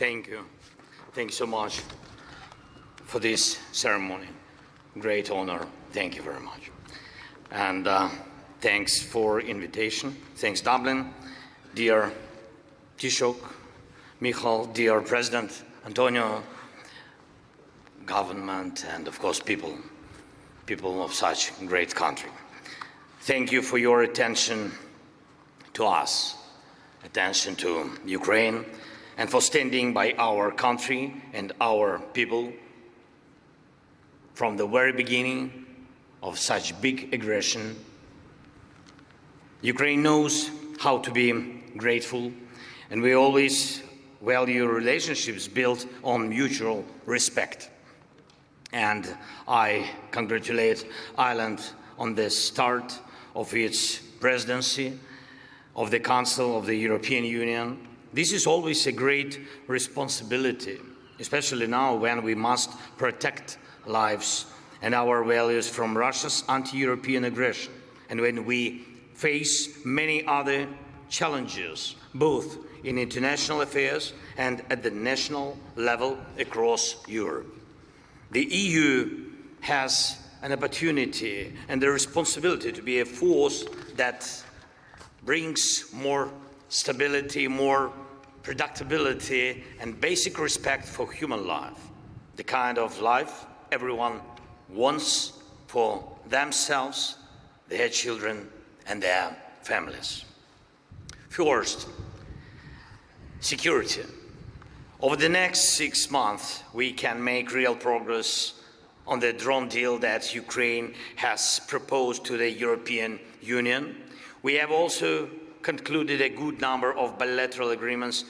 Thank you. Thank you so much for this ceremony. Great honor. Thank you very much. And thanks for invitation. Thanks, Dublin. Dear Taoiseach, Michal, dear President Antonio, government, and of course people of such a great country. Thank you for your attention to us, attention to Ukraine, and for standing by our country and our people from the very beginning of such big aggression. Ukraine knows how to be grateful, and we always value relationships built on mutual respect. And I congratulate Ireland on the start of its presidency of the Council of the European Union. This is always a great responsibility, especially now when we must protect lives and our values from Russia's anti-European aggression, and when we face many other challenges, both in international affairs and at the national level across Europe. The EU has an opportunity and the responsibility to be a force that brings more stability, more predictability, and basic respect for human life, the kind of life everyone wants for themselves, their children, and their families. First, security. Over the next 6 months, we can make real progress on the drone deal that Ukraine has proposed to the European Union. We have also concluded a good number of bilateral agreements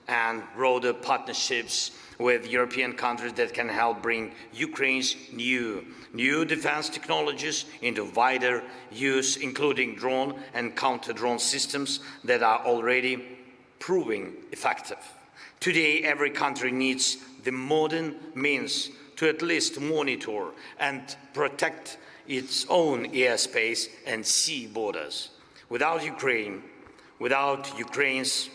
and broader partnerships with European countries that can help bring Ukraine's new defense technologies into wider use, including drone and counter-drone systems that are already proving effective. Today, every country needs the modern means to at least monitor and protect its own airspace and sea borders. Without Ukraine's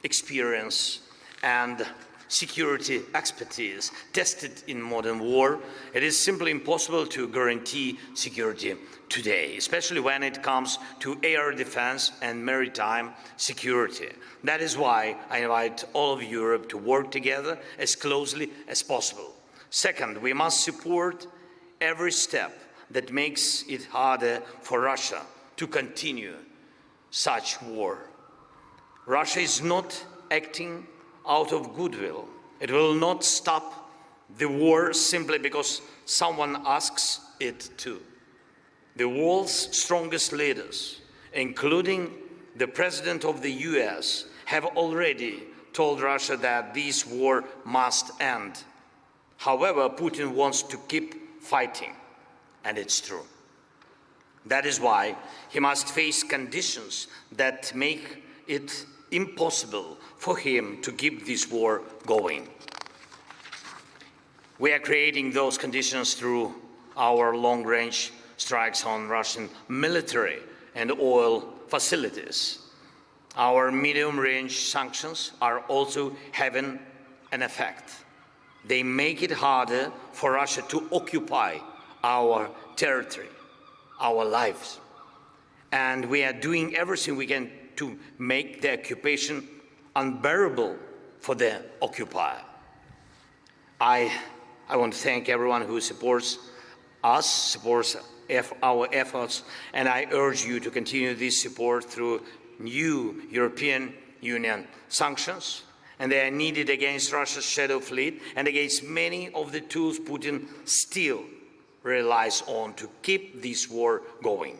experience and security expertise tested in modern war, it is simply impossible to guarantee security today, especially when it comes to air defense and maritime security. That is why I invite all of Europe to work together as closely as possible. Second, we must support every step that makes it harder for Russia to continue such war. Russia is not acting out of goodwill. It will not stop the war simply because someone asks it to. The world's strongest leaders, including the President of the US, have already told Russia that this war must end. However, Putin wants to keep fighting, and it's true. That is why he must face conditions that make it impossible for him to keep this war going. We are creating those conditions through our long-range strikes on Russian military and oil facilities. Our medium-range sanctions are also having an effect. They make it harder for Russia to occupy our territory, our lives. And we are doing everything we can to make the occupation unbearable for the occupier. I want to thank everyone who supports us, supports our efforts, and I urge you to continue this support through new European Union sanctions, and they are needed against Russia's shadow fleet and against many of the tools Putin still relies on to keep this war going.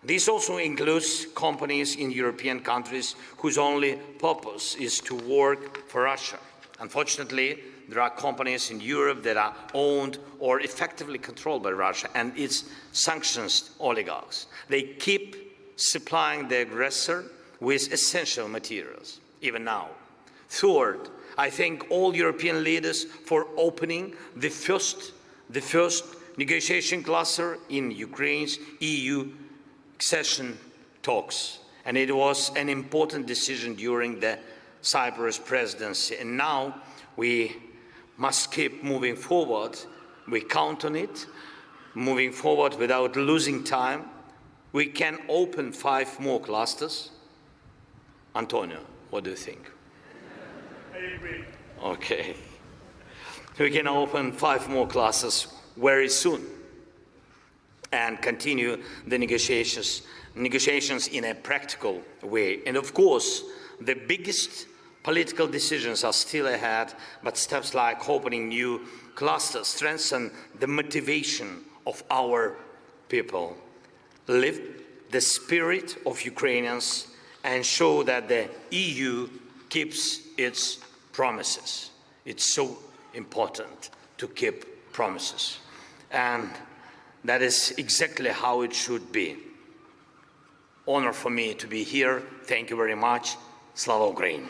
This also includes companies in European countries whose only purpose is to work for Russia. Unfortunately, there are companies in Europe that are owned or effectively controlled by Russia and its sanctioned oligarchs. They keep supplying the aggressor with essential materials, even now. Third, I thank all European leaders for opening the first negotiation cluster in Ukraine's EU accession talks. And it was an important decision during the Cyprus presidency. And now we must keep moving forward. We count on it, moving forward without losing time. We can open 5 more clusters. Antonio, what do you think? I agree. Okay. We can open 5 more clusters very soon and continue the negotiations in a practical way. And of course, the biggest political decisions are still ahead, but steps like opening new clusters strengthen the motivation of our people, lift the spirit of Ukrainians, and show that the EU keeps its promises. It's so important to keep promises. And that is exactly how it should be. Honor for me to be here. Thank you very much. Slava Ukraini.